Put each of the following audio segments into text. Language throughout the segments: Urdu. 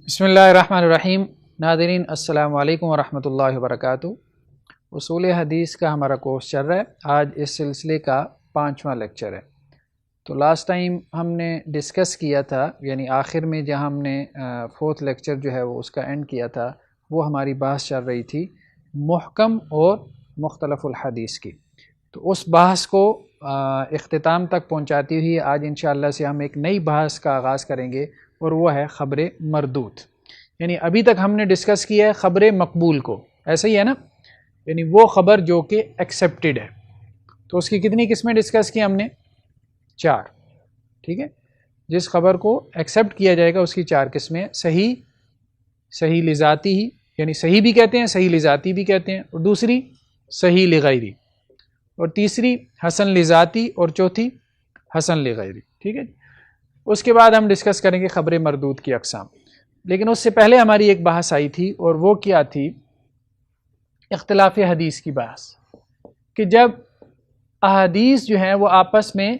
بسم اللہ الرحمن الرحیم۔ ناظرین السلام علیکم ورحمۃ اللہ وبرکاتہ۔ اصول حدیث کا ہمارا کورس چل رہا ہے، آج اس سلسلے کا 5واں لیکچر ہے۔ تو لاسٹ ٹائم ہم نے ڈسکس کیا تھا، یعنی آخر میں جہاں ہم نے 4تھ لیکچر جو ہے وہ اس کا اینڈ کیا تھا، وہ ہماری بحث چل رہی تھی محکم اور مختلف الحدیث کی۔ تو اس بحث کو اختتام تک پہنچاتی ہوئی آج انشاءاللہ سے ہم ایک نئی بحث کا آغاز کریں گے، اور وہ ہے خبر مردود۔ یعنی ابھی تک ہم نے ڈسکس کیا ہے خبر مقبول کو، ایسا ہی ہے نا، یعنی وہ خبر جو کہ ایکسیپٹڈ ہے۔ تو اس کی کتنی قسمیں ڈسکس کی ہم نے؟ 4، ٹھیک ہے۔ جس خبر کو ایکسیپٹ کیا جائے گا اس کی 4 قسمیں: صحیح، صحیح لذاتی ہی، یعنی صحیح بھی کہتے ہیں، صحیح لذاتی بھی کہتے ہیں، اور دوسری صحیح لغیری، اور تیسری حسن لذاتی، اور چوتھی حسن لغیری، ٹھیک ہے۔ اس کے بعد ہم ڈسکس کریں گے خبر مردود کی اقسام۔ لیکن اس سے پہلے ہماری ایک بحث آئی تھی، اور وہ کیا تھی؟ اختلاف حدیث کی بحث، کہ جب احادیث جو ہیں وہ آپس میں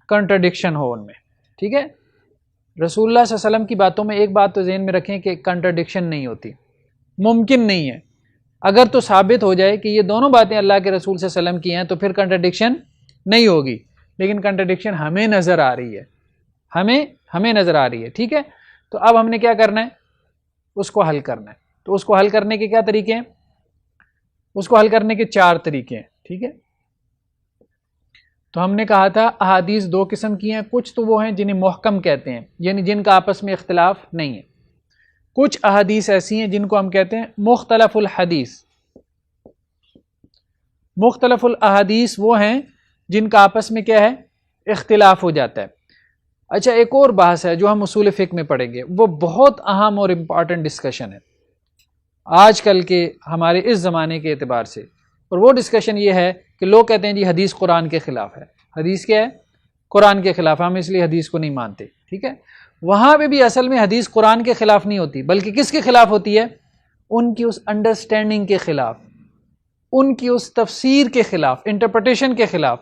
کنٹرڈکشن ہو ان میں، ٹھیک ہے۔ رسول اللہ صلی اللہ علیہ وسلم کی باتوں میں ایک بات تو ذہن میں رکھیں کہ کنٹرڈکشن نہیں ہوتی، ممکن نہیں ہے۔ اگر تو ثابت ہو جائے کہ یہ دونوں باتیں اللہ کے رسول صلی اللہ علیہ وسلم کی ہیں تو پھر کنٹرڈکشن نہیں ہوگی، لیکن کنٹرڈکشن ہمیں نظر آ رہی ہے، ہمیں نظر آ رہی ہے، ٹھیک ہے۔ تو اب ہم نے کیا کرنا ہے؟ اس کو حل کرنا ہے۔ تو اس کو حل کرنے کے کیا طریقے ہیں؟ اس کو حل کرنے کے 4 طریقے ہیں، ٹھیک ہے۔ تو ہم نے کہا تھا احادیث 2 قسم کی ہیں، کچھ تو وہ ہیں جنہیں محکم کہتے ہیں، یعنی جن کا آپس میں اختلاف نہیں ہے۔ کچھ احادیث ایسی ہیں جن کو ہم کہتے ہیں مختلف الحدیث۔ مختلف الاحادیث وہ ہیں جن کا آپس میں کیا ہے؟ اختلاف ہو جاتا ہے۔ اچھا، ایک اور بحث ہے جو ہم اصول فقہ میں پڑھیں گے، وہ بہت اہم اور امپارٹنٹ ڈسکشن ہے آج کل کے ہمارے اس زمانے کے اعتبار سے، اور وہ ڈسکشن یہ ہے کہ لوگ کہتے ہیں جی حدیث قرآن کے خلاف ہے۔ حدیث کیا ہے؟ قرآن کے خلاف، ہم اس لیے حدیث کو نہیں مانتے، ٹھیک ہے۔ وہاں پہ بھی اصل میں حدیث قرآن کے خلاف نہیں ہوتی، بلکہ کس کے خلاف ہوتی ہے؟ ان کی اس انڈرسٹینڈنگ کے خلاف، ان کی اس تفسیر کے خلاف، انٹرپریٹیشن کے خلاف۔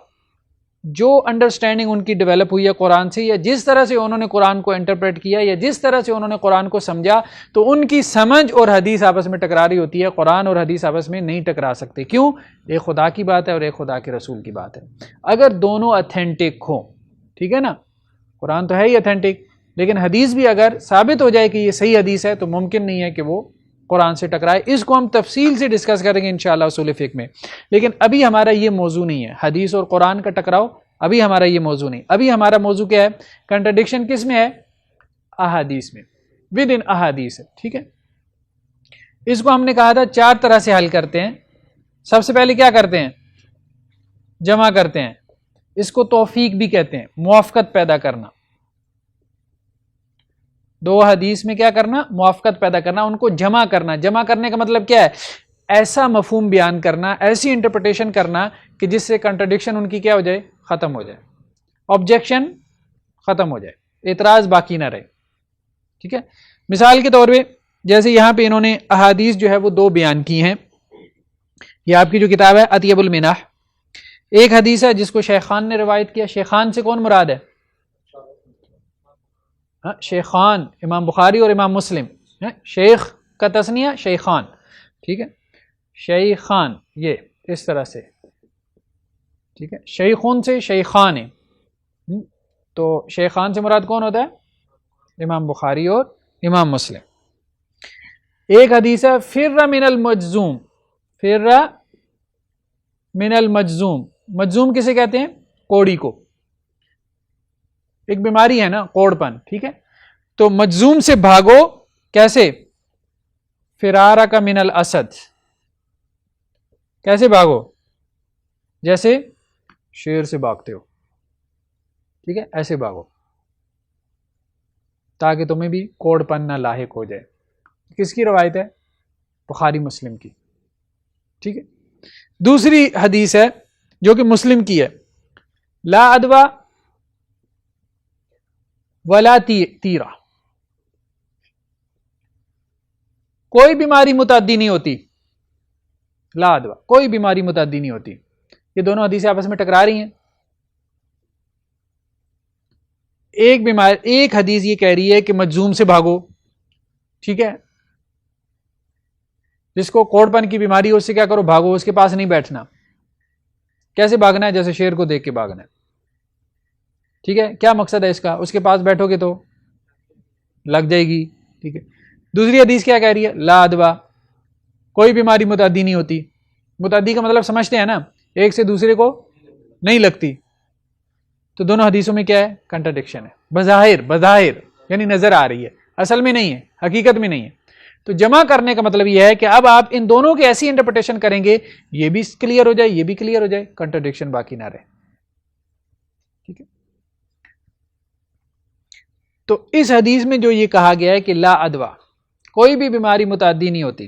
جو انڈرسٹینڈنگ ان کی ڈیولپ ہوئی ہے قرآن سے، یا جس طرح سے انہوں نے قرآن کو انٹرپریٹ کیا، یا جس طرح سے انہوں نے قرآن کو سمجھا، تو ان کی سمجھ اور حدیث آپس میں ٹکرا رہی ہوتی ہے۔ قرآن اور حدیث آپس میں نہیں ٹکرا سکتے، کیوں؟ ایک خدا کی بات ہے اور ایک خدا کے رسول کی بات ہے۔ اگر دونوں اتھینٹک ہوں، ٹھیک ہے نا، قرآن تو ہے ہی اتھینٹک، لیکن حدیث بھی اگر ثابت ہو جائے کہ یہ صحیح حدیث ہے تو ممکن نہیں ہے کہ وہ قرآن سے ٹکرائے۔ اس کو ہم تفصیل سے ڈسکس کریں گے انشاءاللہ اصول فقہ میں، لیکن ابھی ہمارا یہ موضوع نہیں ہے حدیث اور قرآن کا ٹکراؤ، ابھی ہمارا یہ موضوع نہیں۔ ابھی ہمارا موضوع کیا ہے؟ کنٹرڈکشن کس میں ہے؟ احادیث میں، ود ان احادیث ہے، ٹھیک ہے۔ اس کو ہم نے کہا تھا 4 طرح سے حل کرتے ہیں۔ سب سے پہلے کیا کرتے ہیں؟ جمع کرتے ہیں۔ اس کو توفیق بھی کہتے ہیں، موافقت پیدا کرنا۔ 2 حدیث میں کیا کرنا؟ موافقت پیدا کرنا، ان کو جمع کرنا۔ جمع کرنے کا مطلب کیا ہے؟ ایسا مفہوم بیان کرنا، ایسی انٹرپریٹیشن کرنا کہ جس سے کنٹرڈکشن ان کی کیا ہو جائے؟ ختم ہو جائے، آبجیکشن ختم ہو جائے، اعتراض باقی نہ رہے، ٹھیک ہے۔ مثال کے طور پہ جیسے یہاں پہ انہوں نے احادیث جو ہے وہ 2 بیان کی ہیں۔ یہ آپ کی جو کتاب ہے اطیب المنح، ایک حدیث ہے جس کو شیخان نے روایت کیا۔ شیخان سے کون مراد ہے؟ شیخان امام بخاری اور امام مسلم، شیخ کا تثنیہ شیخان، ٹھیک ہے۔ شیخان یہ اس طرح سے، ٹھیک ہے۔ شیخون سے شیخان ہے، تو شیخان سے مراد کون ہوتا ہے؟ امام بخاری اور امام مسلم۔ ایک حدیث ہے فر من المجزوم، فر من المجزوم۔ مجزوم کسے کہتے ہیں؟ کوڑی کو، ایک بیماری ہے نا کوڑ پن، ٹھیک ہے۔ تو مجزوم سے بھاگو، کیسے؟ فرارا کا من الاسد، کیسے بھاگو؟ جیسے شیر سے بھاگتے ہو، ٹھیک ہے، ایسے بھاگو تاکہ تمہیں بھی کوڑ پن نہ لاحق ہو جائے۔ کس کی روایت ہے؟ بخاری مسلم کی، ٹھیک ہے۔ دوسری حدیث ہے جو کہ مسلم کی ہے، لا ادوا ولا تیرا، کوئی بیماری متعدی نہیں ہوتی، لا ادوا، کوئی بیماری متعدی نہیں ہوتی۔ یہ دونوں حدیثیں آپس میں ٹکرا رہی ہیں۔ ایک حدیث یہ کہہ رہی ہے کہ مجزوم سے بھاگو، ٹھیک ہے، جس کو کوڑ پن کی بیماری ہو، اس سے کیا کرو، بھاگو، اس کے پاس نہیں بیٹھنا. کیسے بھاگنا ہے؟ جیسے شیر کو دیکھ کے بھاگنا ہے. ٹھیک ہے، کیا مقصد ہے اس کا؟ اس کے پاس بیٹھو گے تو لگ جائے گی. ٹھیک ہے. دوسری حدیث کیا کہہ رہی ہے؟ لا ادوا، کوئی بیماری متعدی نہیں ہوتی. متعدی کا مطلب سمجھتے ہیں نا، ایک سے دوسرے کو نہیں لگتی. تو دونوں حدیثوں میں کیا ہے؟ کنٹرڈکشن ہے. بظاہر یعنی نظر آ رہی ہے، اصل میں نہیں ہے، حقیقت میں نہیں ہے. تو جمع کرنے کا مطلب یہ ہے کہ اب آپ ان دونوں کی ایسی انٹرپریٹیشن کریں گے، یہ بھی کلیئر ہو جائے، یہ بھی کلیئر ہو جائے، کنٹرڈکشن باقی نہ رہے. ٹھیک ہے. تو اس حدیث میں جو یہ کہا گیا ہے کہ لا ادوا، کوئی بھی بیماری متعدی نہیں ہوتی،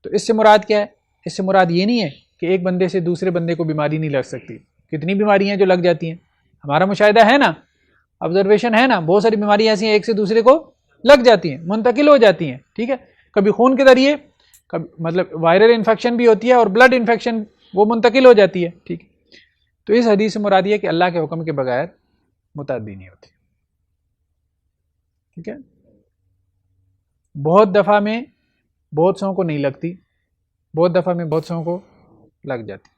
تو اس سے مراد کیا ہے؟ اس سے مراد یہ نہیں ہے کہ ایک بندے سے دوسرے بندے کو بیماری نہیں لگ سکتی. کتنی بیماریاں جو لگ جاتی ہیں، ہمارا مشاہدہ ہے نا، آبزرویشن ہے نا، بہت ساری بیماریاں ایسی ہیں ایک سے دوسرے کو لگ جاتی ہیں، منتقل ہو جاتی ہیں. ٹھیک ہے، کبھی خون کے ذریعے، کبھی مطلب وائرل انفیکشن بھی ہوتی ہے اور بلڈ انفیکشن وہ منتقل ہو جاتی ہے. ٹھیک ہے. تو اس حدیث سے مراد یہ ہے کہ اللہ کے حکم کے بغیر متعدی نہیں ہوتی. ٹھیک ہے. بہت دفعہ میں بہت سو کو نہیں لگتی، بہت دفعہ میں بہت سو کو لگ جاتی.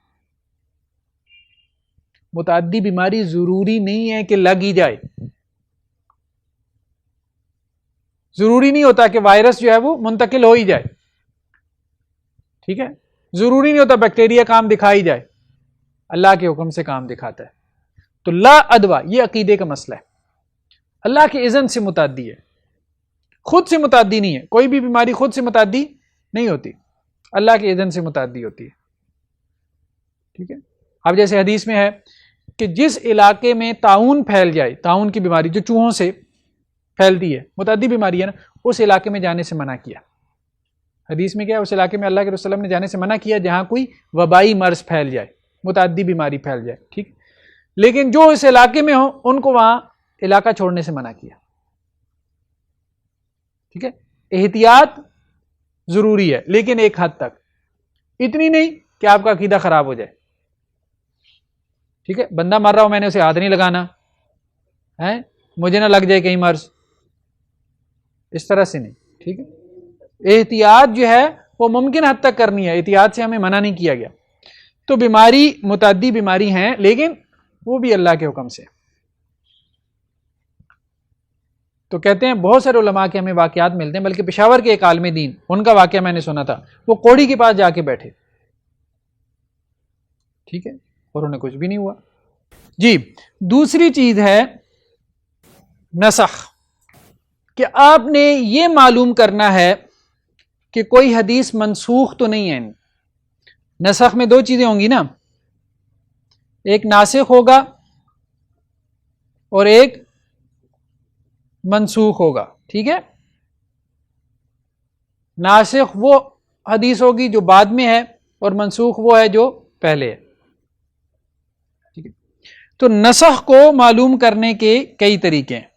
متعدی بیماری ضروری نہیں ہے کہ لگ ہی جائے. ضروری نہیں ہوتا کہ وائرس جو ہے وہ منتقل ہو ہی جائے. ٹھیک ہے، ضروری نہیں ہوتا بیکٹیریا کام دکھا ہی جائے. اللہ کے حکم سے کام دکھاتا ہے. تو لا ادوا یہ عقیدے کا مسئلہ ہے. اللہ کے اذن سے متعدی ہے، خود سے متعدی نہیں ہے. کوئی بھی بیماری خود سے متعدی نہیں ہوتی، اللہ کے اذن سے متعدی ہوتی ہے. ٹھیک ہے. اب جیسے حدیث میں ہے کہ جس علاقے میں طاعون پھیل جائے، طاعون کی بیماری جو چوہوں سے پھیلتی ہے، متعدی بیماری ہے نا، اس علاقے میں جانے سے منع کیا. حدیث میں کیا ہے؟ اس علاقے میں اللہ کے رسول نے جانے سے منع کیا جہاں کوئی وبائی مرض پھیل جائے، متعدی بیماری پھیل جائے. ٹھیک، لیکن جو اس علاقے میں ہو ان کو وہاں علاقہ چھوڑنے سے منع کیا. ٹھیک ہے. احتیاط ضروری ہے لیکن ایک حد تک، اتنی نہیں کہ آپ کا عقیدہ خراب ہو جائے. ٹھیک ہے، بندہ مر رہا ہو میں نے اسے ہاتھ نہیں لگانا ہے، مجھے نہ لگ جائے کہیں مرض، اس طرح سے نہیں. ٹھیک ہے. احتیاط جو ہے وہ ممکن حد تک کرنی ہے، احتیاط سے ہمیں منع نہیں کیا گیا. تو بیماری متعدی بیماری ہیں لیکن وہ بھی اللہ کے حکم سے. تو کہتے ہیں بہت سارے علماء کے ہمیں واقعات ملتے ہیں، بلکہ پشاور کے ایک عالم دین، ان کا واقعہ میں نے سنا تھا. وہ کوڑی کے پاس جا کے بیٹھے، ٹھیک ہے، اور انہیں کچھ بھی نہیں ہوا. جی، دوسری چیز ہے نسخ، کہ آپ نے یہ معلوم کرنا ہے کہ کوئی حدیث منسوخ تو نہیں ہے. نسخ میں دو چیزیں ہوں گی نا، ایک ناسخ ہوگا اور ایک منسوخ ہوگا. ٹھیک ہے. ناسخ وہ حدیث ہوگی جو بعد میں ہے اور منسوخ وہ ہے جو پہلے ہے. ٹھیک ہے. تو نسخ کو معلوم کرنے کے کئی طریقے ہیں.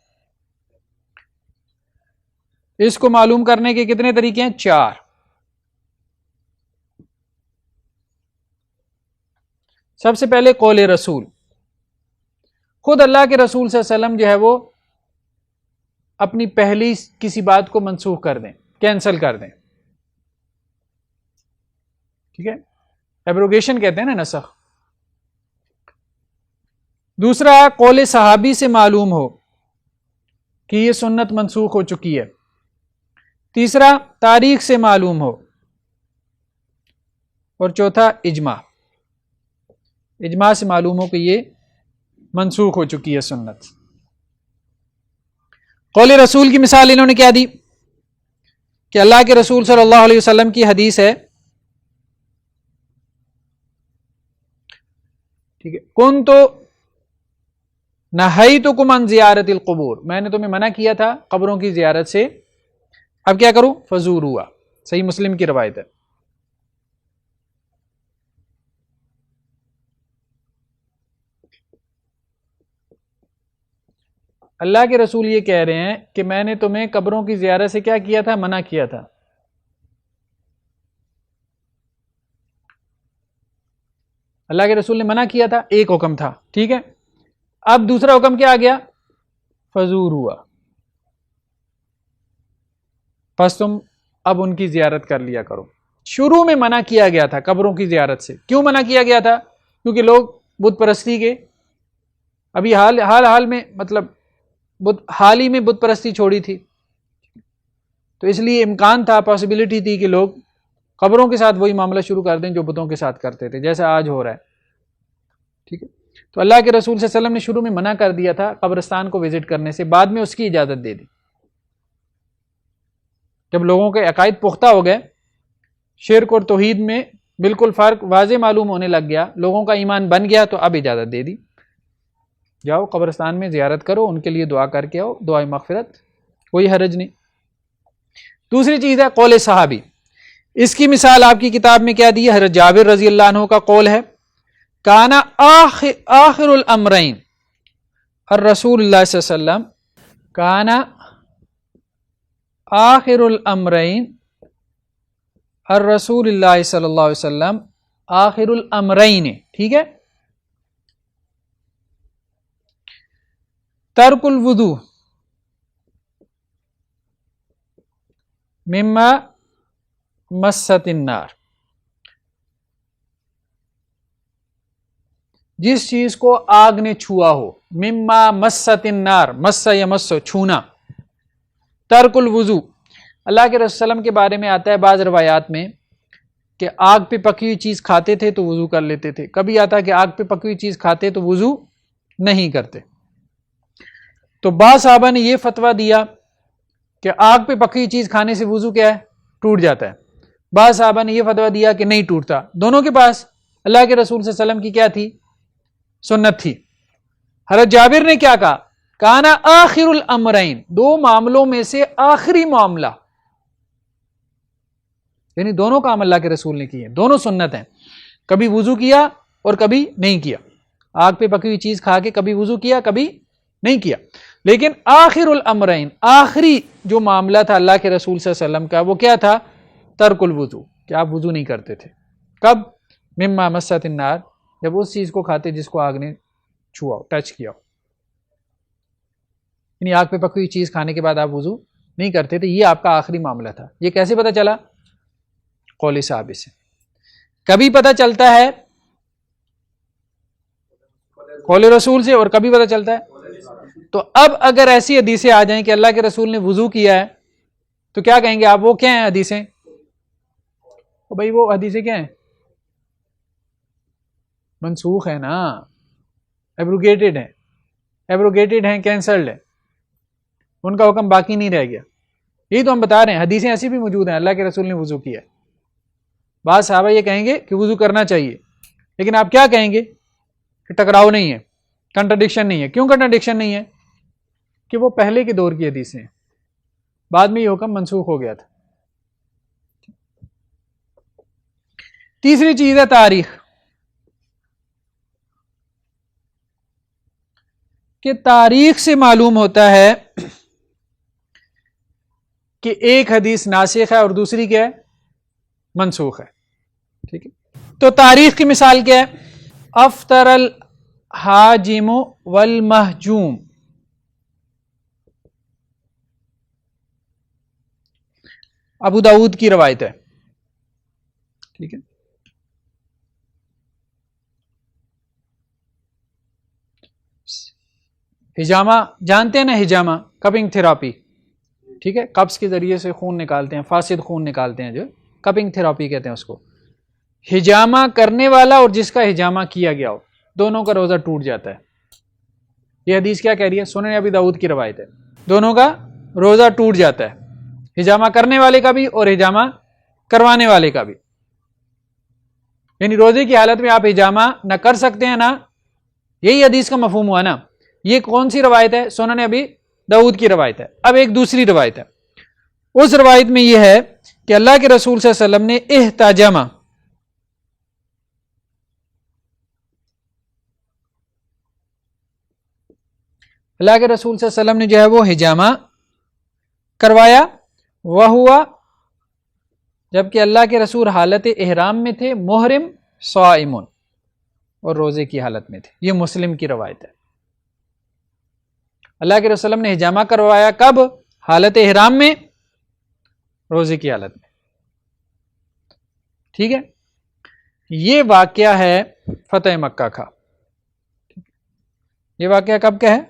اس کو معلوم کرنے کے کتنے طریقے ہیں؟ 4. سب سے پہلے قول رسول، خود اللہ کے رسول صلی اللہ علیہ وسلم جو ہے وہ اپنی پہلی کسی بات کو منسوخ کر دیں، کینسل کر دیں. ٹھیک ہے، ایبروگیشن کہتے ہیں نا نسخ. دوسرا قول صحابی سے معلوم ہو کہ یہ سنت منسوخ ہو چکی ہے. تیسرا تاریخ سے معلوم ہو. اور چوتھا اجماع، اجماع سے معلوم ہو کہ یہ منسوخ ہو چکی ہے سنت. قول رسول کی مثال انہوں نے کیا دی کہ اللہ کے رسول صلی اللہ علیہ وسلم کی حدیث ہے، ٹھیک ہے، کن تو نہیتکم عن زیارت القبور، میں نے تمہیں منع کیا تھا قبروں کی زیارت سے، اب کیا کروں؟ فزوروا. صحیح مسلم کی روایت ہے. اللہ کے رسول یہ کہہ رہے ہیں کہ میں نے تمہیں قبروں کی زیارت سے کیا کیا تھا؟ منع کیا تھا. اللہ کے رسول نے منع کیا تھا، ایک حکم تھا. ٹھیک ہے. اب دوسرا حکم کیا آ گیا؟ فزوروا. بس تم اب ان کی زیارت کر لیا کرو. شروع میں منع کیا گیا تھا قبروں کی زیارت سے. کیوں منع کیا گیا تھا؟ کیونکہ لوگ بت پرستی کے ابھی حال میں مطلب حال ہی میں بت پرستی چھوڑی تھی، تو اس لیے امکان تھا، پاسبلٹی تھی کہ لوگ قبروں کے ساتھ وہی معاملہ شروع کر دیں جو بتوں کے ساتھ کرتے تھے، جیسا آج ہو رہا ہے. ٹھیک ہے، تو اللہ کے رسول صلی اللہ علیہ وسلم نے شروع میں منع کر دیا تھا قبرستان کو وزٹ کرنے سے، بعد میں اس کی اجازت دے دی. جب لوگوں کے عقائد پختہ ہو گئے، شرک اور توحید میں بالکل فرق واضح معلوم ہونے لگ گیا، لوگوں کا ایمان بن گیا، تو اب اجازت دے دی، جاؤ قبرستان میں زیارت کرو، ان کے لیے دعا کر کے آؤ، دعائے مغفرت، کوئی حرج نہیں. دوسری چیز ہے قول صحابی. اس کی مثال آپ کی کتاب میں کیا دی ہے؟ حضرت جابر رضی اللہ عنہ کا قول ہے، کانا آخر الامرین الرسول اللہ صلی اللہ علیہ وسلم، کانا آخر الامرین الرسول اللہ صلی اللہ علیہ وسلم، آخر الامرین، ٹھیک ہے، ترک الوضو مما مست النار، جس چیز کو آگ نے چھوا ہو، مما مست النار، مس یا مس چھونا، ترک الوضو. اللہ کے رسول صلی اللہ علیہ وسلم کے بارے میں آتا ہے بعض روایات میں کہ آگ پہ پکی ہوئی چیز کھاتے تھے تو وضو کر لیتے تھے، کبھی آتا ہے کہ آگ پہ پکی ہوئی چیز کھاتے تو وضو نہیں کرتے. تو بعض صحابہ نے یہ فتویٰ دیا کہ آگ پہ پکی ہوئی چیز کھانے سے وضو کیا ہے؟ ٹوٹ جاتا ہے. بعض صحابہ نے یہ فتویٰ دیا کہ نہیں ٹوٹتا. دونوں کے پاس اللہ کے رسول صلی اللہ علیہ وسلم کی کیا تھی؟ سنت تھی. حضرت جابر نے کیا کہا؟ کانا آخر الامرین، دو معاملوں میں سے آخری معاملہ، یعنی دونوں کام اللہ کے رسول نے کیے، دونوں سنت ہیں، کبھی وضو کیا اور کبھی نہیں کیا، آگ پہ پکی ہوئی چیز کھا کے کبھی وضو کیا کبھی نہیں کیا. لیکن آخر الامرین، آخری جو معاملہ تھا اللہ کے رسول صلی اللہ علیہ وسلم کا، وہ کیا تھا؟ ترک الوضو، کہ آپ وضو نہیں کرتے تھے. کب؟ مما مست النار، جب اس چیز کو کھاتے جس کو آگ نے چھوا ہو، ٹچ کیا ہو، یعنی آگ پہ پکی ہوئی چیز کھانے کے بعد آپ وضو نہیں کرتے تھے. یہ آپ کا آخری معاملہ تھا. یہ کیسے پتہ چلا؟ قول صحابی سے. کبھی پتہ چلتا ہے قول رسول سے، اور کبھی پتہ چلتا ہے. تو اب اگر ایسی حدیثیں آ جائیں کہ اللہ کے رسول نے وضو کیا ہے تو کیا کہیں گے آپ؟ وہ کیا ہیں حدیثیں؟ بھائی وہ حدیثیں کیا ہیں؟ منسوخ ہے نا، ایبروگیٹڈ ہیں، ایبروگیٹڈ ہیں، کینسلڈ ہے، ان کا حکم باقی نہیں رہ گیا. یہی تو ہم بتا رہے ہیں، حدیثیں ایسی بھی موجود ہیں اللہ کے رسول نے وضو کیا ہے. بعض صحابہ یہ کہیں گے کہ وضو کرنا چاہیے، لیکن آپ کیا کہیں گے کہ ٹکراؤ نہیں ہے، کنٹرڈکشن نہیں ہے. کیوں کنٹرڈکشن نہیں ہے؟ کہ وہ پہلے کے دور کی حدیثیں ہیں، بعد میں یہ حکم منسوخ ہو گیا تھا. تیسری چیز ہے تاریخ، کہ تاریخ سے معلوم ہوتا ہے کہ ایک حدیث ناسخ ہے اور دوسری کیا ہے؟ منسوخ ہے. ٹھیک ہے، تو تاریخ کی مثال کیا ہے؟ افطر الحاجم والمحجوم، ابو داؤد کی روایت ہے. ٹھیک ہے، ہجامہ جانتے ہیں نا، ہجامہ کپنگ تھراپی. ٹھیک ہے، قبض کے ذریعے سے خون نکالتے ہیں، فاسد خون نکالتے ہیں، جو کپنگ تھراپی کہتے ہیں اس کو. ہجامہ کرنے والا اور جس کا ہجامہ کیا گیا ہو، دونوں کا روزہ ٹوٹ جاتا ہے. یہ حدیث کیا کہہ رہی ہے؟ سنن ابی داؤد کی روایت ہے. دونوں کا روزہ ٹوٹ جاتا ہے، ہجامہ کرنے والے کا بھی اور ہجامہ کروانے والے کا بھی. یعنی روزے کی حالت میں آپ ہجامہ نہ کر سکتے ہیں، نہ، یہی حدیث کا مفہوم ہوا نا. یہ کون سی روایت ہے؟ سنن ابی داؤد کی روایت ہے. اب ایک دوسری روایت ہے، اس روایت میں یہ ہے کہ اللہ کے رسول صلی اللہ علیہ وسلم نے احتجم، اللہ کے رسول صلی اللہ علیہ وسلم نے جو ہے وہ ہجامہ کروایا، وہ ہوا جبکہ اللہ کے رسول حالت احرام میں تھے، محرم صائمون، اور روزے کی حالت میں تھے. یہ مسلم کی روایت ہے. اللہ کے رسول نے ہجامہ کروایا کب؟ حالت احرام میں، روزے کی حالت میں. ٹھیک ہے, یہ واقعہ ہے فتح مکہ کا. یہ واقعہ کب کا ہے؟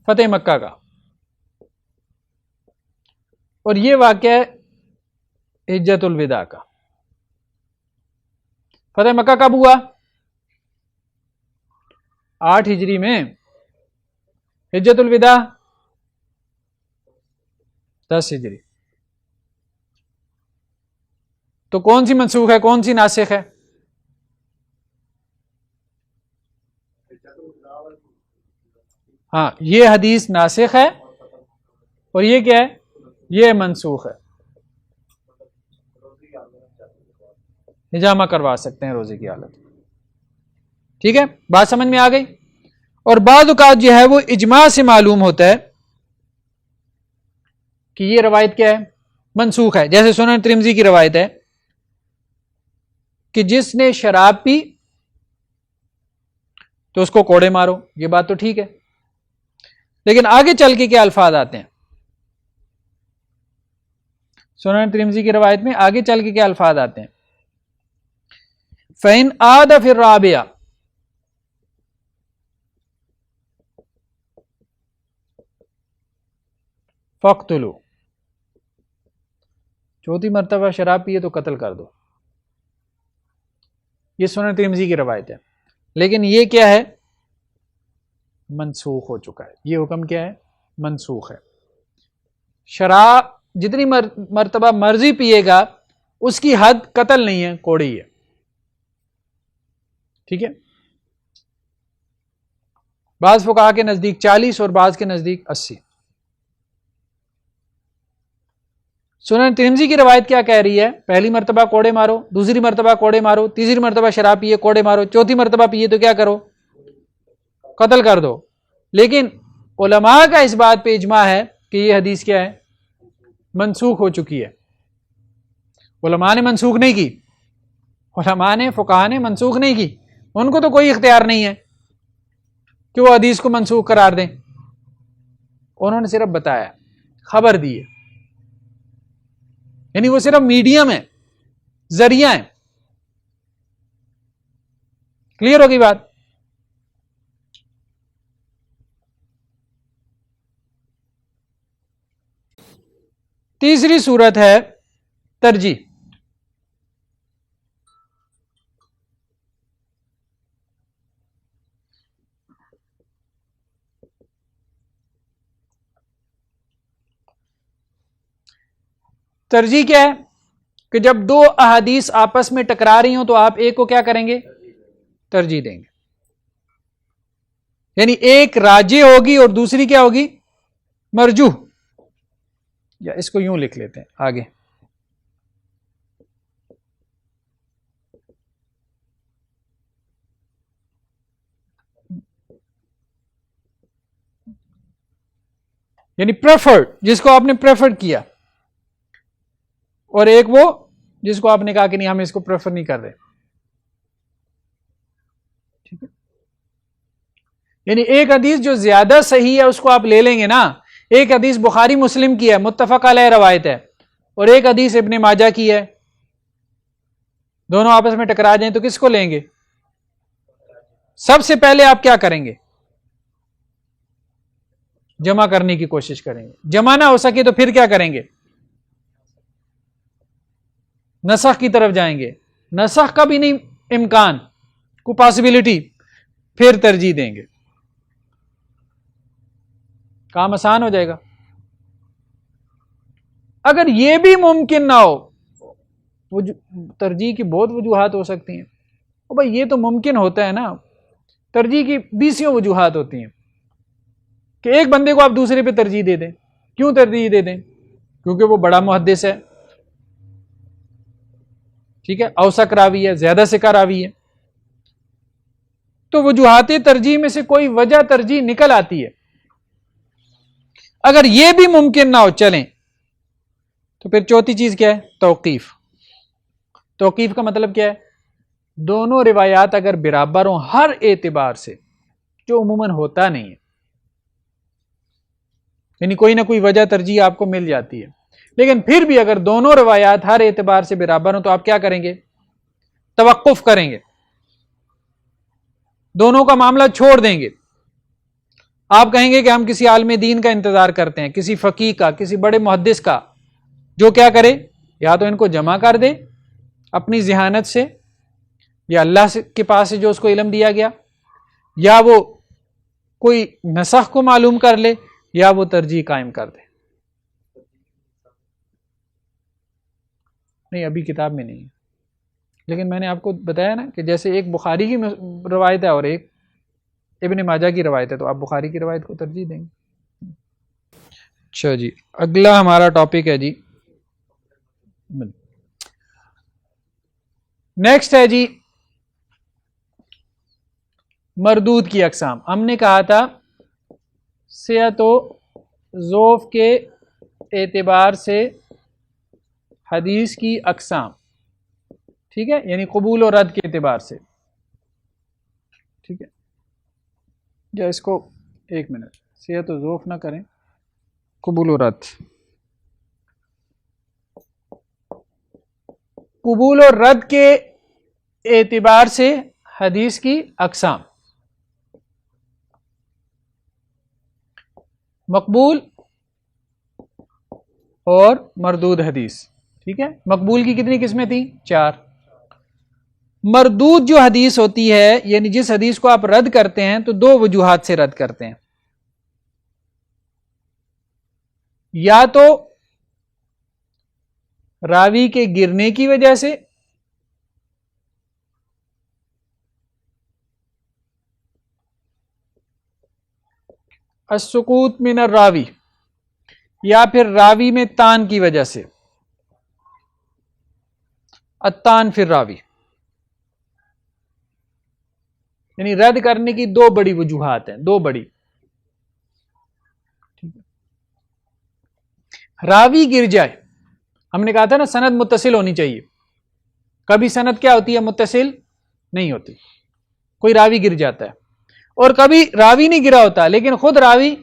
فتح مکہ کا. اور یہ واقعہ حجۃ الوداع کا. فتح مکہ کب ہوا؟ 8 ہجری میں. حجۃ الوداع 10 ہجری. تو کون سی منسوخ ہے, کون سی ناسخ ہے؟ ہاں, یہ حدیث ناسخ ہے اور یہ کیا ہے؟ یہ منسوخ ہے. حجامہ کروا سکتے ہیں روزے کی حالت. ٹھیک ہے, بات سمجھ میں آ گئی. اور بعض اوقات جو ہے وہ اجماع سے معلوم ہوتا ہے کہ یہ روایت کیا ہے؟ منسوخ ہے. جیسے سنن ترمذی کی روایت ہے کہ جس نے شراب پی تو اس کو کوڑے مارو. یہ بات تو ٹھیک ہے, لیکن آگے چل کے کیا الفاظ آتے ہیں سنن ترمذی کی روایت میں؟ آگے چل کے کیا الفاظ آتے ہیں؟ فَإِنْ عَادَ فِي الرَّابِعَةِ فَاقْتُلُوا. چوتھی مرتبہ شراب پیے تو قتل کر دو. یہ سنن ترمذی کی روایت ہے, لیکن یہ کیا ہے؟ منسوخ ہو چکا ہے. یہ حکم کیا ہے؟ منسوخ ہے. شراب جتنی مرتبہ مرضی پیے گا اس کی حد قتل نہیں ہے, کوڑی ہے. ٹھیک ہے, بعض فقہا کے نزدیک 40 اور بعض کے نزدیک 80. سنن ترمذی کی روایت کیا کہہ رہی ہے؟ پہلی مرتبہ کوڑے مارو, دوسری مرتبہ کوڑے مارو, تیسری مرتبہ شراب پیے کوڑے مارو, چوتھی مرتبہ پیے تو کیا کرو؟ قتل کر دو. لیکن علماء کا اس بات پہ اجماع ہے کہ یہ حدیث کیا ہے؟ منسوخ ہو چکی ہے. علماء نے منسوخ نہیں کی, علماء نے فقہا نے منسوخ نہیں کی. ان کو تو کوئی اختیار نہیں ہے کہ وہ حدیث کو منسوخ قرار دیں. انہوں نے صرف بتایا, خبر دی ہے. یعنی وہ صرف میڈیم ہے, ذریعہ ہے. کلیئر ہوگی بات؟ تیسری صورت ہے ترجیح. ترجیح کیا ہے؟ کہ جب دو احادیث آپس میں ٹکرا رہی ہوں تو آپ ایک کو کیا کریں گے؟ ترجیح دیں گے. یعنی ایک راجح ہوگی اور دوسری کیا ہوگی؟ مرجوح. یا اس کو یوں لکھ لیتے ہیں آگے. یعنی پریفرڈ, جس کو آپ نے پریفر کیا, اور ایک وہ جس کو آپ نے کہا کہ نہیں ہم اس کو پریفر نہیں کر رہے. ٹھیک ہے, یعنی ایک حدیث جو زیادہ صحیح ہے اس کو آپ لے لیں گے نا. ایک حدیث بخاری مسلم کی ہے, متفق علیہ روایت ہے, اور ایک حدیث ابن ماجہ کی ہے. دونوں آپس میں ٹکرا جائیں تو کس کو لیں گے؟ سب سے پہلے آپ کیا کریں گے؟ جمع کرنے کی کوشش کریں گے. جمع نہ ہو سکے تو پھر کیا کریں گے؟ نسخ کی طرف جائیں گے. نسخ کا بھی نہیں امکان, کو پاسبلٹی, پھر ترجیح دیں گے. کام آسان ہو جائے گا. اگر یہ بھی ممکن نہ ہو, ترجیح کی بہت وجوہات ہو سکتی ہیں. بھائی یہ تو ممکن ہوتا ہے نا, ترجیح کی 20 وجوہات ہوتی ہیں کہ ایک بندے کو آپ دوسرے پہ ترجیح دے دیں. کیوں ترجیح دے دیں؟ کیونکہ وہ بڑا محدث ہے. ٹھیک ہے, اوثق راوی ہے, زیادہ ثقہ راوی ہے. تو وجوہات ترجیح میں سے کوئی وجہ ترجیح نکل آتی ہے. اگر یہ بھی ممکن نہ ہو, چلیں, تو پھر چوتھی چیز کیا ہے؟ توقیف. توقیف کا مطلب کیا ہے؟ دونوں روایات اگر برابر ہوں ہر اعتبار سے, جو عموماً ہوتا نہیں ہے, یعنی کوئی نہ کوئی وجہ ترجیح آپ کو مل جاتی ہے. لیکن پھر بھی اگر دونوں روایات ہر اعتبار سے برابر ہوں تو آپ کیا کریں گے؟ توقف کریں گے، دونوں کا معاملہ چھوڑ دیں گے. آپ کہیں گے کہ ہم کسی عالم دین کا انتظار کرتے ہیں، کسی فقیہ کا، کسی بڑے محدث کا، جو کیا کرے، یا تو ان کو جمع کر دے اپنی ذہانت سے، یا اللہ کے پاس سے جو اس کو علم دیا گیا، یا وہ کوئی نسخ کو معلوم کر لے، یا وہ ترجیح قائم کر دے. نہیں، ابھی کتاب میں نہیں ہے، لیکن میں نے آپ کو بتایا نا کہ جیسے ایک بخاری کی روایت ہے اور ایک ابن ماجہ کی روایت ہے، تو آپ بخاری کی روایت کو ترجیح دیں گے. اچھا جی، اگلا ہمارا ٹاپک ہے جی، نیکسٹ ہے جی مردود کی اقسام. ہم نے کہا تھا صحت و ضعف کے اعتبار سے حدیث کی اقسام، ٹھیک ہے، یعنی قبول و رد کے اعتبار سے. ٹھیک ہے، یا اس کو ایک منٹ، صحت و ضعف نہ کریں، قبول و رد. قبول و رد کے اعتبار سے حدیث کی اقسام: مقبول اور مردود حدیث. ٹھیک ہے، مقبول کی کتنی قسمیں تھیں؟ 4. مردود جو حدیث ہوتی ہے، یعنی جس حدیث کو آپ رد کرتے ہیں تو 2 وجوہات سے رد کرتے ہیں. یا تو راوی کے گرنے کی وجہ سے، السقوط من الراوی، یا پھر راوی میں تان کی وجہ سے، التان فی الراوی. یعنی رد کرنے کی 2 بڑی وجوہات ہیں، 2 بڑی. راوی گر جائے، ہم نے کہا تھا نا سند متصل ہونی چاہیے، کبھی سند کیا ہوتی ہے؟ متصل نہیں ہوتی. کوئی راوی گر جاتا ہے، اور کبھی راوی نہیں گرا ہوتا لیکن خود راوی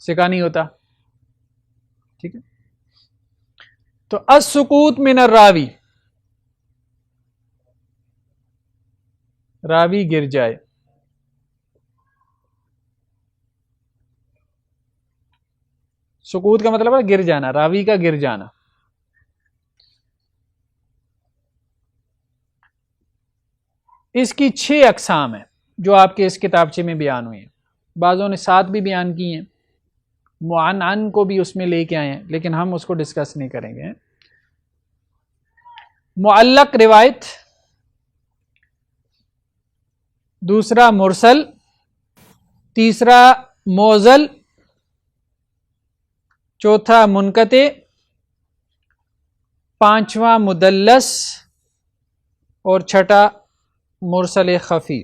ثقہ نہیں ہوتا. ٹھیک ہے، تو السقوط من الراوی، راوی گر جائے. سقوط کا مطلب ہے گر جانا، راوی کا گر جانا. اس کی 6 اقسام ہیں جو آپ کے اس کتابچے میں بیان ہوئی ہیں. بعضوں نے 7 بھی بیان کی ہیں، معنعن کو بھی اس میں لے کے آئے ہیں، لیکن ہم اس کو ڈسکس نہیں کریں گے. معلق روایت، دوسرا مرسل، تیسرا موزل، چوتھا منقطع، پانچواں مدلس، اور چھٹا مرسل خفی.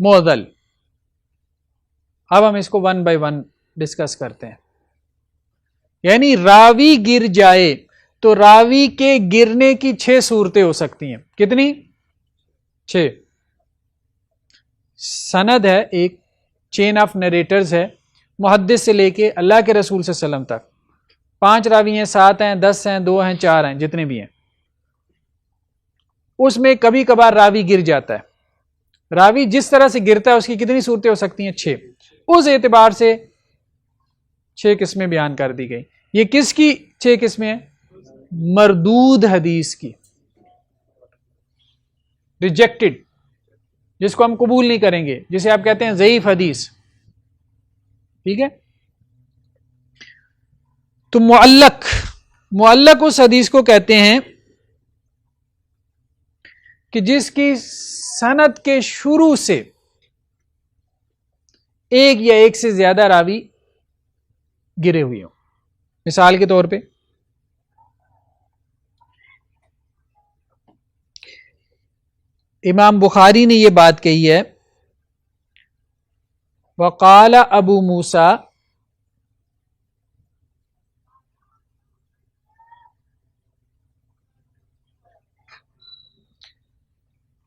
موزل، اب ہم اس کو 1 بائی 1 ڈسکس کرتے ہیں. یعنی راوی گر جائے تو راوی کے گرنے کی 6 صورتیں ہو سکتی ہیں. کتنی؟ 6. سند ہے، ایک چین آف نریٹرز ہے، محدث سے لے کے اللہ کے رسول صلی اللہ علیہ وسلم تک. 5 راوی ہیں، 7 ہیں، 10 ہیں، 2 ہیں، 4 ہیں، جتنے بھی ہیں. اس میں کبھی کبھار راوی گر جاتا ہے. راوی جس طرح سے گرتا ہے اس کی کتنی صورتیں ہو سکتی ہیں؟ 6. اس اعتبار سے 6 قسمیں بیان کر دی گئی. یہ کس کی 6 قسمیں ہیں؟ مردود حدیث کی، ریجیکٹڈ، جس کو ہم قبول نہیں کریں گے، جسے آپ کہتے ہیں ضعیف حدیث. ٹھیک ہے، تو معلق اس حدیث کو کہتے ہیں کہ جس کی سند کے شروع سے ایک یا ایک سے زیادہ راوی گرے ہوئے ہوں. مثال کے طور پہ امام بخاری نے یہ بات کہی ہے، وقال ابو موسیٰ،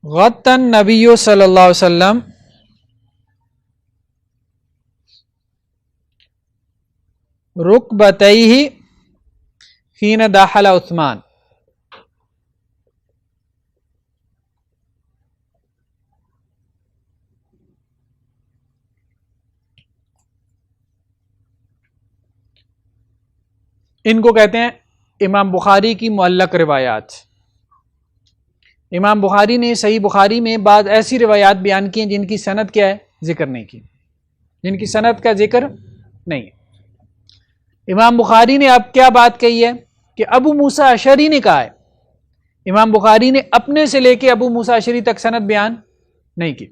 غط النبی صلی اللہ علیہ وسلم رکبتیہ حین دخل عثمان. ان کو کہتے ہیں امام بخاری کی معلق روایات. امام بخاری نے صحیح بخاری میں بعض ایسی روایات بیان کی ہیں جن کی سند کیا ہے؟ ذکر نہیں کی، جن کی سند کا ذکر نہیں ہے. امام بخاری نے اب کیا بات کہی ہے کہ ابو موسیٰ اشعری نے کہا ہے. امام بخاری نے اپنے سے لے کے ابو موسیٰ اشعری تک سند بیان نہیں کی،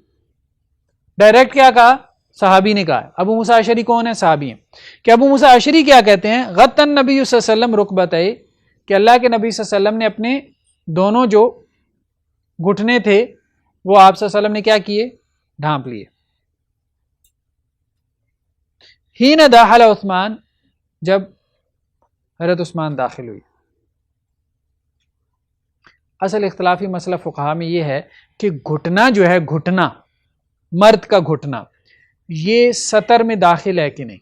ڈائریکٹ کیا کہا؟ صحابی نے کہا. ابو موسیٰ اشعری کون ہے؟ صحابی ہیں. کہ ابو موسیٰ اشعری کیا کہتے ہیں؟ غطى النبی صلی اللہ علیہ وسلم رکبتہ، کہ اللہ کے نبی صلی اللہ علیہ وسلم نے اپنے دونوں جو گھٹنے تھے وہ آپ صلی اللہ علیہ وسلم نے کیا کیے؟ ڈھانپ لیے. حین دخل عثمان، جب حضرت عثمان داخل ہوئی. اصل اختلافی مسئلہ فقہا میں یہ ہے کہ گھٹنا جو ہے، گھٹنا مرد کا گھٹنا، یہ سطر میں داخل ہے کہ نہیں؟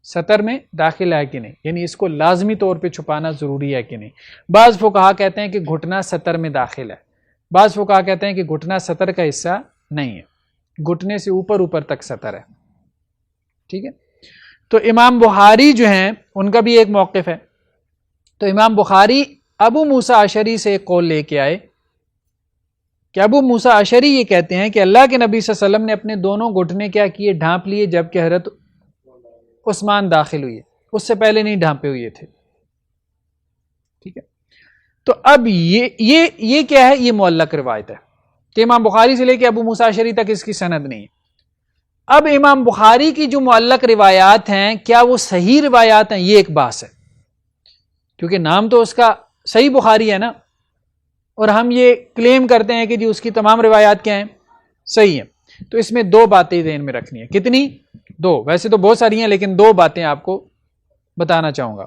سطر میں داخل ہے کہ نہیں؟ یعنی اس کو لازمی طور پہ چھپانا ضروری ہے کہ نہیں؟ بعض فقہا کہتے ہیں کہ گھٹنا سطر میں داخل ہے، بعض فقہا کہتے ہیں کہ گھٹنا سطر کا حصہ نہیں ہے، گھٹنے سے اوپر تک سطر ہے. ٹھیک ہے. تو امام بخاری جو ہیں ان کا بھی ایک موقف ہے. تو امام بخاری ابو موسیٰ اشعری سے ایک قول لے کے آئے کہ ابو موسیٰ اشعری یہ کہتے ہیں کہ اللہ کے نبی صلی اللہ علیہ وسلم نے اپنے دونوں گھٹنے کیا کیے؟ ڈھانپ لیے جب کہ حضرت عثمان داخل ہوئے، اس سے پہلے نہیں ڈھانپے ہوئے تھے. ٹھیک ہے. تو اب یہ کیا ہے؟ یہ معلق روایت ہے کہ امام بخاری سے لے کے ابو موسیٰ اشعری تک اس کی سند نہیں ہے. اب امام بخاری کی جو معلق روایات ہیں کیا وہ صحیح روایات ہیں؟ یہ ایک بحث ہے، کیونکہ نام تو اس کا صحیح بخاری ہے نا، اور ہم یہ کلیم کرتے ہیں کہ جی اس کی تمام روایات کیا ہیں؟ صحیح ہیں. تو اس میں دو باتیں ذہن میں رکھنی ہیں. کتنی؟ دو. ویسے تو بہت ساری ہیں لیکن دو باتیں آپ کو بتانا چاہوں گا.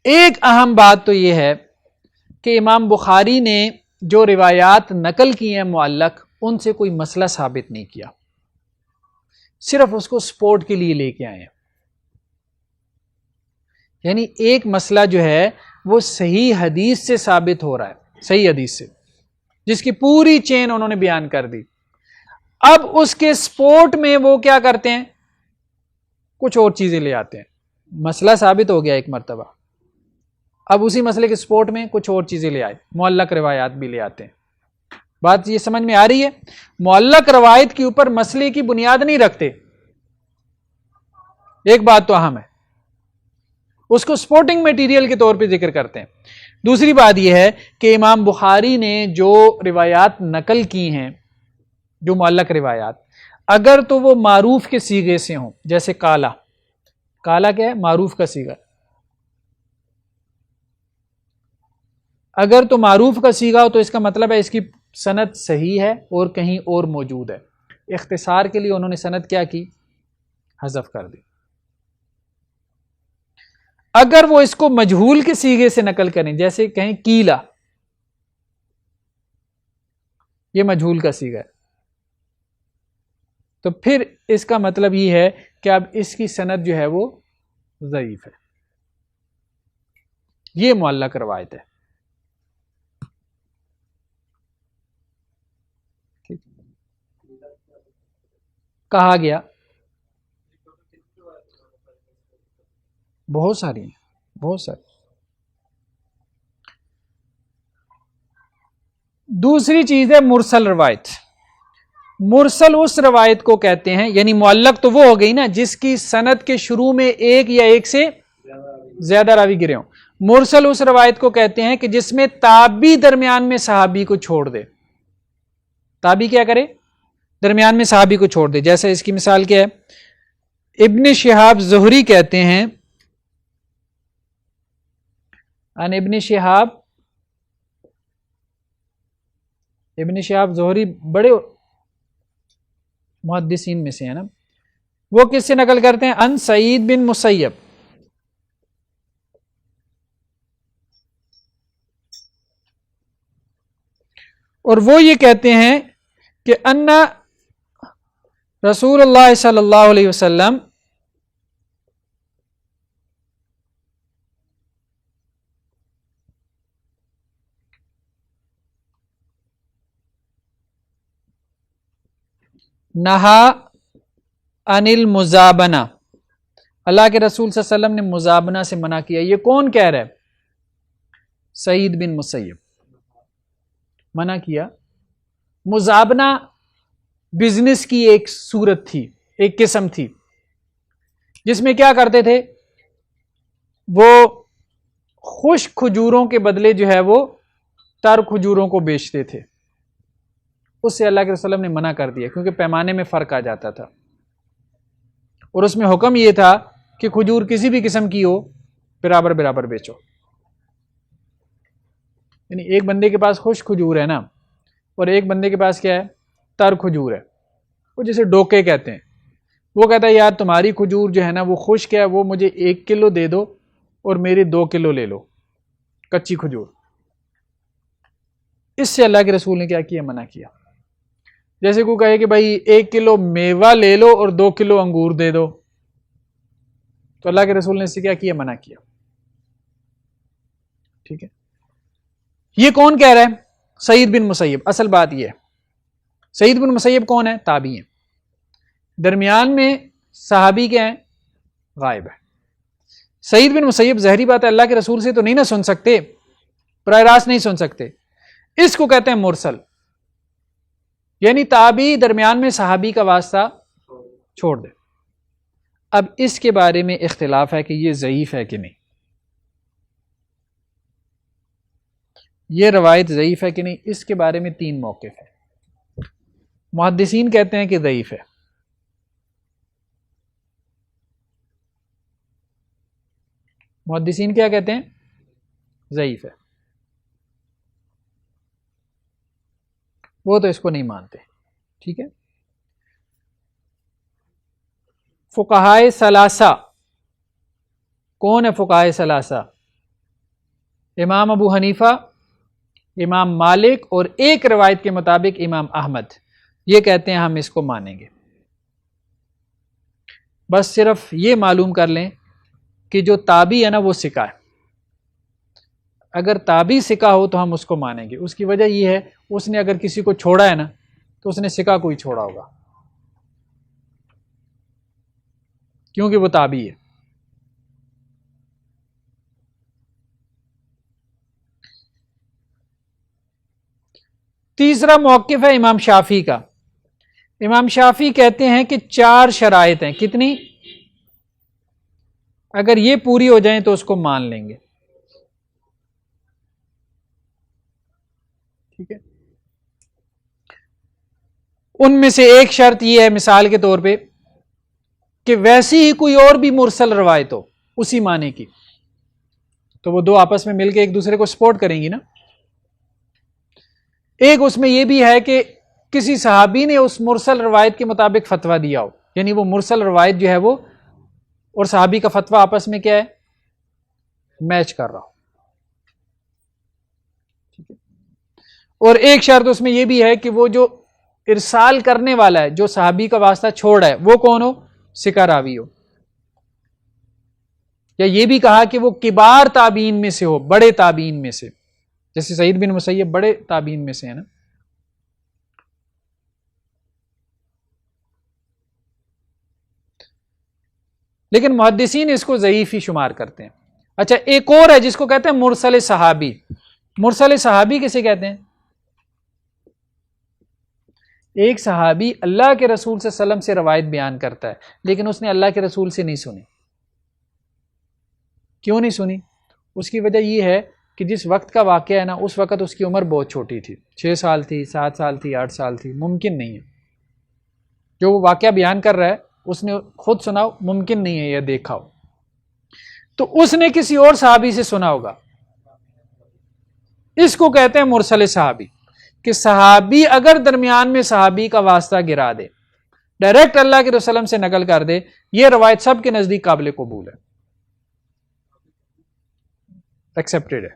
ایک اہم بات تو یہ ہے کہ امام بخاری نے جو روایات نقل کی ہیں معلق، ان سے کوئی مسئلہ ثابت نہیں کیا، صرف اس کو سپورٹ کے لیے لے کے آئے ہیں. یعنی ایک مسئلہ جو ہے وہ صحیح حدیث سے ثابت ہو رہا ہے، صحیح حدیث سے، جس کی پوری چین انہوں نے بیان کر دی. اب اس کے سپورٹ میں وہ کیا کرتے ہیں؟ کچھ اور چیزیں لے آتے ہیں. مسئلہ ثابت ہو گیا ایک مرتبہ، اب اسی مسئلے کے سپورٹ میں کچھ اور چیزیں لے آئے، معلق روایات بھی لے آتے ہیں. بات یہ سمجھ میں آ رہی ہے؟ معلق روایت کے اوپر مسئلے کی بنیاد نہیں رکھتے. ایک بات تو اہم ہے، اس کو سپورٹنگ میٹیریل کے طور پہ ذکر کرتے ہیں. دوسری بات یہ ہے کہ امام بخاری نے جو روایات نقل کی ہیں، جو معلق روایات، اگر تو وہ معروف کے صیغے سے ہوں، جیسے کالا. کالا کیا ہے؟ معروف کا صیغہ. اگر تو معروف کا صیغہ ہو تو اس کا مطلب ہے اس کی سند صحیح ہے اور کہیں اور موجود ہے. اختصار کے لیے انہوں نے سند کیا کی؟ حذف کر دی. اگر وہ اس کو مجہول کے صیغے سے نقل کریں، جیسے کہیں کیلا، یہ مجہول کا صیغہ ہے، تو پھر اس کا مطلب یہ ہے کہ اب اس کی سند جو ہے وہ ضعیف ہے. یہ معلق روایت ہے. کہا گیا بہت ساری ہیں، بہت ساری. دوسری چیز ہے مرسل روایت. مرسل اس روایت کو کہتے ہیں، یعنی معلق تو وہ ہو گئی نا جس کی سند کے شروع میں ایک یا ایک سے زیادہ راوی گرے ہوں. مرسل اس روایت کو کہتے ہیں کہ جس میں تابعی درمیان میں صحابی کو چھوڑ دے. تابعی کیا کرے؟ درمیان میں صحابی کو چھوڑ دے. جیسے اس کی مثال کیا ہے؟ ابن شہاب زہری کہتے ہیں، ان ابن شہاب زہری بڑے محدثین میں سے ہیں نا. وہ کس سے نقل کرتے ہیں؟ ان سعید بن مسیب. اور وہ یہ کہتے ہیں کہ ان رسول اللہ صلی اللہ علیہ وسلم نہا انل مزابنا، اللہ کے رسول صلی اللہ علیہ وسلم نے مزابنہ سے منع کیا. یہ کون کہہ رہا ہے؟ سعید بن مسیب منع کیا. مزابنہ بزنس کی ایک صورت تھی، ایک قسم تھی، جس میں کیا کرتے تھے وہ خشک کھجوروں کے بدلے جو ہے وہ تر کھجوروں کو بیچتے تھے. اس سے اللہ کے رسول نے منع کر دیا کیونکہ پیمانے میں فرق آ جاتا تھا، اور اس میں حکم یہ تھا کہ کھجور کسی بھی قسم کی ہو برابر برابر بیچو. یعنی ایک بندے کے پاس خشک کھجور ہے نا، اور ایک بندے کے پاس کیا ہے؟ تر کھجور ہے. وہ جسے ڈوکے کہتے ہیں. وہ کہتا ہے یار تمہاری کھجور جو ہے نا وہ خشک ہے، وہ مجھے 1 کلو دے دو اور میری 2 کلو لے لو کچی کھجور. اس سے اللہ کے رسول نے کیا کیا؟ منع کیا. جیسے کو کہے کہ بھائی 1 کلو میوہ لے لو اور 2 کلو انگور دے دو، تو اللہ کے رسول نے اس سے کیا کیا؟ منع کیا. ٹھیک ہے. یہ کون کہہ رہا ہے؟ سعید بن مسیب. اصل بات یہ ہے سعید بن مسیب کون ہے؟ تابعی ہیں. درمیان میں صحابی کیا ہیں؟ غائب ہے. سعید بن مسیب ظاہری بات ہے اللہ کے رسول سے تو نہیں نہ سن سکتے، براہ راست نہیں سن سکتے. اس کو کہتے ہیں مرسل، یعنی تابعی درمیان میں صحابی کا واسطہ چھوڑ دے. اب اس کے بارے میں اختلاف ہے کہ یہ ضعیف ہے کہ نہیں، یہ روایت ضعیف ہے کہ نہیں. اس کے بارے میں 3 موقف ہے. محدثین کہتے ہیں کہ ضعیف ہے، محدثین کیا کہتے ہیں؟ ضعیف ہے. وہ تو اس کو نہیں مانتے. ٹھیک ہے. فقہائے ثلاثہ کون ہے؟ فقہائے ثلاثہ امام ابو حنیفہ، امام مالک، اور ایک روایت کے مطابق امام احمد. یہ کہتے ہیں ہم اس کو مانیں گے. بس صرف یہ معلوم کر لیں کہ جو تابعی ہے نا وہ ثقہ ہے. اگر تابعی ثقہ ہو تو ہم اس کو مانیں گے. اس کی وجہ یہ ہے اس نے اگر کسی کو چھوڑا ہے نا تو اس نے ثقہ کو ہی چھوڑا ہوگا، کیونکہ وہ تابعی ہے. تیسرا موقف ہے امام شافعی کا. امام شافعی کہتے ہیں کہ 4 شرائط ہیں. کتنی؟ اگر یہ پوری ہو جائیں تو اس کو مان لیں گے. ٹھیک ہے. ان میں سے ایک شرط یہ ہے مثال کے طور پہ کہ ویسی ہی کوئی اور بھی مرسل روایت ہو اسی معنی کی، تو وہ 2 آپس میں مل کے ایک دوسرے کو سپورٹ کریں گی نا. ایک اس میں یہ بھی ہے کہ کسی صحابی نے اس مرسل روایت کے مطابق فتویٰ دیا ہو، یعنی وہ مرسل روایت جو ہے وہ اور صحابی کا فتویٰ آپس میں کیا ہے؟ میچ کر رہا ہو. ٹھیک ہے. اور ایک شرط اس میں یہ بھی ہے کہ وہ جو ارسال کرنے والا ہے، جو صحابی کا واسطہ چھوڑا ہے، وہ کون ہو؟ ثقہ راوی ہو. یا یہ بھی کہا کہ وہ کبار تابعین میں سے ہو، بڑے تابعین میں سے، جیسے سعید بن مسیب بڑے تابعین میں سے ہے نا. لیکن محدثین اس کو ضعیف ہی شمار کرتے ہیں. اچھا ایک اور ہے جس کو کہتے ہیں مرسل صحابی. مرسل صحابی کسے کہتے ہیں؟ ایک صحابی اللہ کے رسول صلی اللہ علیہ وسلم سے روایت بیان کرتا ہے لیکن اس نے اللہ کے رسول سے نہیں سنی. کیوں نہیں سنی؟ اس کی وجہ یہ ہے کہ جس وقت کا واقعہ ہے نا اس وقت اس کی عمر بہت چھوٹی تھی، 6 سال تھی، 7 سال تھی، 8 سال تھی. ممکن نہیں ہے جو وہ واقعہ بیان کر رہا ہے اس نے خود سنا ہو، ممکن نہیں ہے یہ دیکھا ہو. تو اس نے کسی اور صحابی سے سنا ہوگا. اس کو کہتے ہیں مرسل صحابی، کہ صحابی اگر درمیان میں صحابی کا واسطہ گرا دے، ڈائریکٹ اللہ کے رسول سے نقل کر دے، یہ روایت سب کے نزدیک قابل قبول ہے، ایکسیپٹڈ ہے،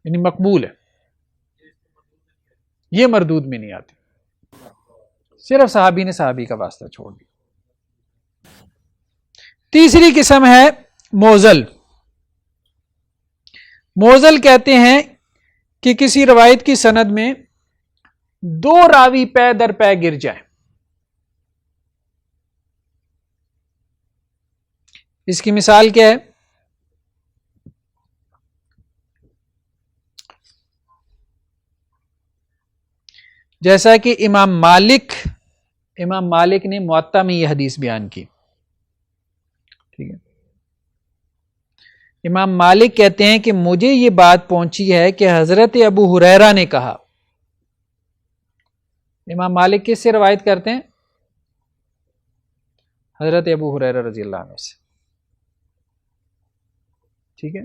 یعنی مقبول ہے. یہ مردود میں نہیں آتی. صرف صحابی نے صحابی کا واسطہ چھوڑ دیا. تیسری قسم ہے موزل. موزل کہتے ہیں کہ کسی روایت کی سند میں 2 راوی پے در پے گر جائیں. اس کی مثال کیا ہے؟ جیسا کہ امام مالک نے موطا میں یہ حدیث بیان کی، ٹھیک ہے، امام مالک کہتے ہیں کہ مجھے یہ بات پہنچی ہے کہ حضرت ابو ہریرہ نے کہا. امام مالک کس سے روایت کرتے ہیں؟ حضرت ابو ہریرہ رضی اللہ عنہ سے، ٹھیک ہے.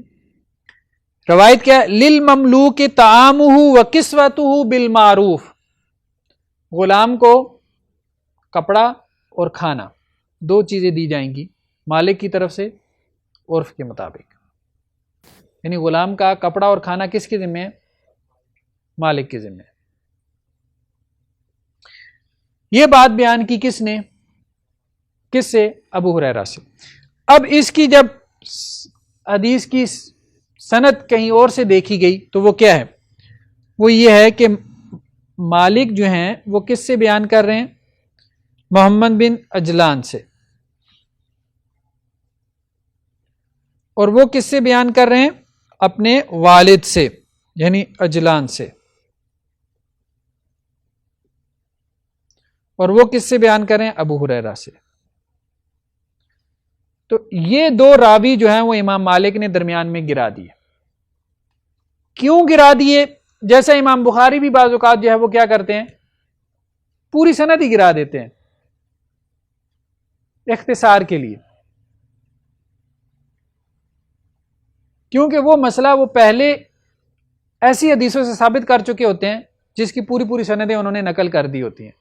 روایت کیا ہے؟ للمملوک طعامہ وکسوتہ بالمعروف، غلام کو کپڑا اور کھانا دو چیزیں دی جائیں گی مالک کی طرف سے عرف کے مطابق. یعنی غلام کا کپڑا اور کھانا کس کے ذمہ ہے؟ مالک کے ذمہ ہے. یہ بات بیان کی کس نے؟ کس سے؟ ابو ہریرہ سے. اب اس کی جب حدیث کی سند کہیں اور سے دیکھی گئی تو وہ کیا ہے؟ وہ یہ ہے کہ مالک جو ہیں وہ کس سے بیان کر رہے ہیں؟ محمد بن عجلان سے. اور وہ کس سے بیان کر رہے ہیں؟ اپنے والد سے، یعنی عجلان سے. اور وہ کس سے بیان کر رہے ہیں؟ ابو ہریرہ سے. تو یہ دو راوی جو ہیں وہ امام مالک نے درمیان میں گرا دیے. کیوں گرا دیے؟ جیسا امام بخاری بھی بعض اوقات جو ہے وہ کیا کرتے ہیں؟ پوری سند ہی گرا دیتے ہیں اختصار کے لیے، کیونکہ وہ مسئلہ وہ پہلے ایسی حدیثوں سے ثابت کر چکے ہوتے ہیں جس کی پوری سندیں انہوں نے نقل کر دی ہوتی ہیں،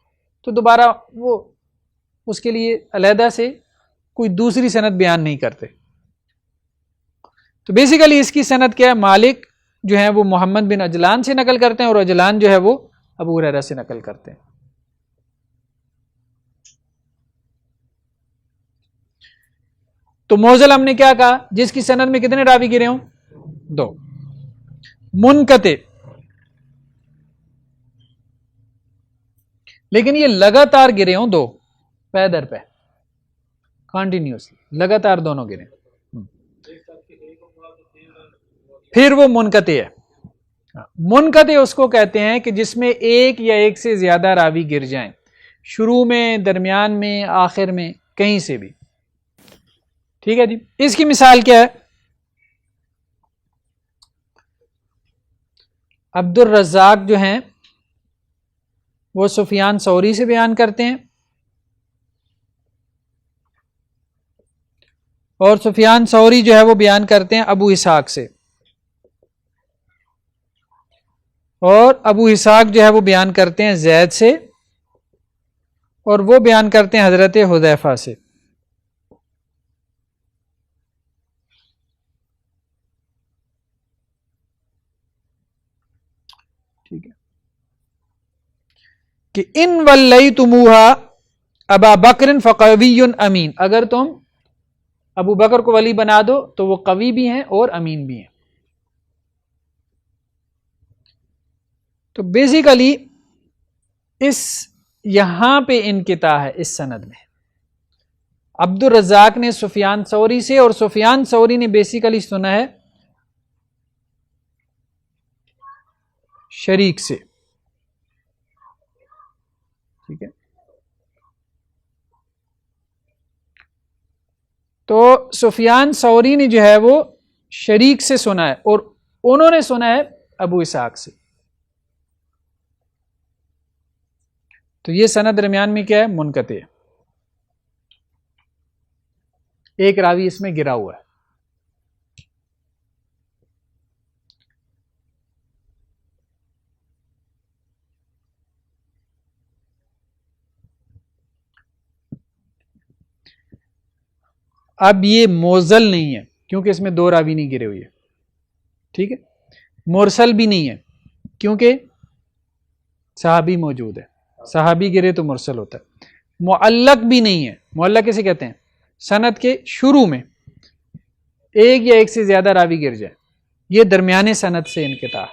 تو دوبارہ وہ اس کے لیے علیحدہ سے کوئی دوسری سند بیان نہیں کرتے. تو بیسیکلی اس کی سند کیا ہے؟ مالک جو ہیں وہ محمد بن عجلان سے نقل کرتے ہیں اور عجلان جو ہے وہ ابو ہریرہ سے نقل کرتے ہیں. تو موزل ہم نے کیا کہا؟ جس کی سند میں کتنے راوی گرے ہوں؟ دو. منقطع، لیکن یہ لگاتار گرے ہوں دو، پے در پے، کنٹینیوسلی لگاتار دونوں گرے، پھر وہ منقطع ہے. منقطع اس کو کہتے ہیں کہ جس میں ایک یا ایک سے زیادہ راوی گر جائیں، شروع میں، درمیان میں، آخر میں، کہیں سے بھی. ٹھیک ہے جی. اس کی مثال کیا ہے؟ عبد الرزاق جو ہیں وہ سفیان ثوری سے بیان کرتے ہیں، اور سفیان ثوری جو ہے وہ بیان کرتے ہیں ابو اسحاق سے، اور ابو اسحاق جو ہے وہ بیان کرتے ہیں زید سے، اور وہ بیان کرتے ہیں حضرت حذیفہ سے. ٹھیک ہے کہ ان ولیتموہا ابا بکر فقوی امین، اگر تم ابو بکر کو ولی بنا دو تو وہ قوی بھی ہیں اور امین بھی ہیں. تو بیسیکلی اس یہاں پہ انقطاع ہے اس سند میں. عبد الرزاق نے سفیان ثوری سے، اور سفیان ثوری نے بیسیکلی سنا ہے شریک سے. ٹھیک ہے. تو سفیان ثوری نے جو ہے وہ شریک سے سنا ہے، اور انہوں نے سنا ہے ابو اسحاق سے. تو یہ سند درمیان میں کیا ہے؟ منقطع ہے، ایک راوی اس میں گرا ہوا ہے. اب یہ موزل نہیں ہے کیونکہ اس میں دو راوی نہیں گرے ہوئے. ٹھیک ہے. مرسل بھی نہیں ہے کیونکہ صحابی موجود ہے، صحابی گرے تو مرسل ہوتا ہے. معلق بھی نہیں ہے. معلق کسے کہتے ہیں؟ سند کے شروع میں ایک یا ایک سے زیادہ راوی گر جائے، یہ درمیانے سند سے انقطاع.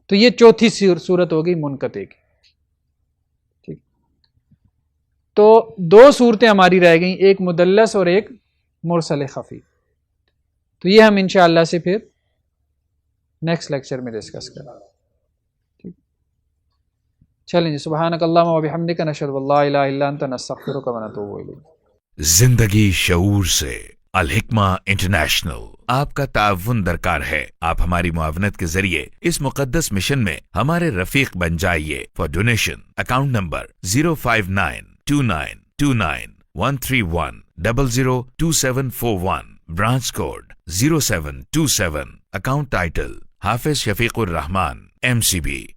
تو یہ چوتھی صورت ہوگی منقطع کی. ٹھیک. تو دو صورتیں ہماری رہ گئیں، ایک مدلس اور ایک مرسل خفی. تو یہ ہم انشاءاللہ سے پھر نیکسٹ لیکچر میں ڈسکس کریں. چلیں جی. سبحانک اللہم و بحمدک نشہد ان لا الہ الا انت نستغفرک و نتوب الیک. زندگی شعور سے. الحکمہ انٹرنیشنل آپ کا تعاون درکار ہے. آپ ہماری معاونت کے ذریعے اس مقدس مشن میں ہمارے رفیق بن جائیے. For donation account number 059292131002741 branch code 0727 account title Hafiz Shafiq Rahman MCB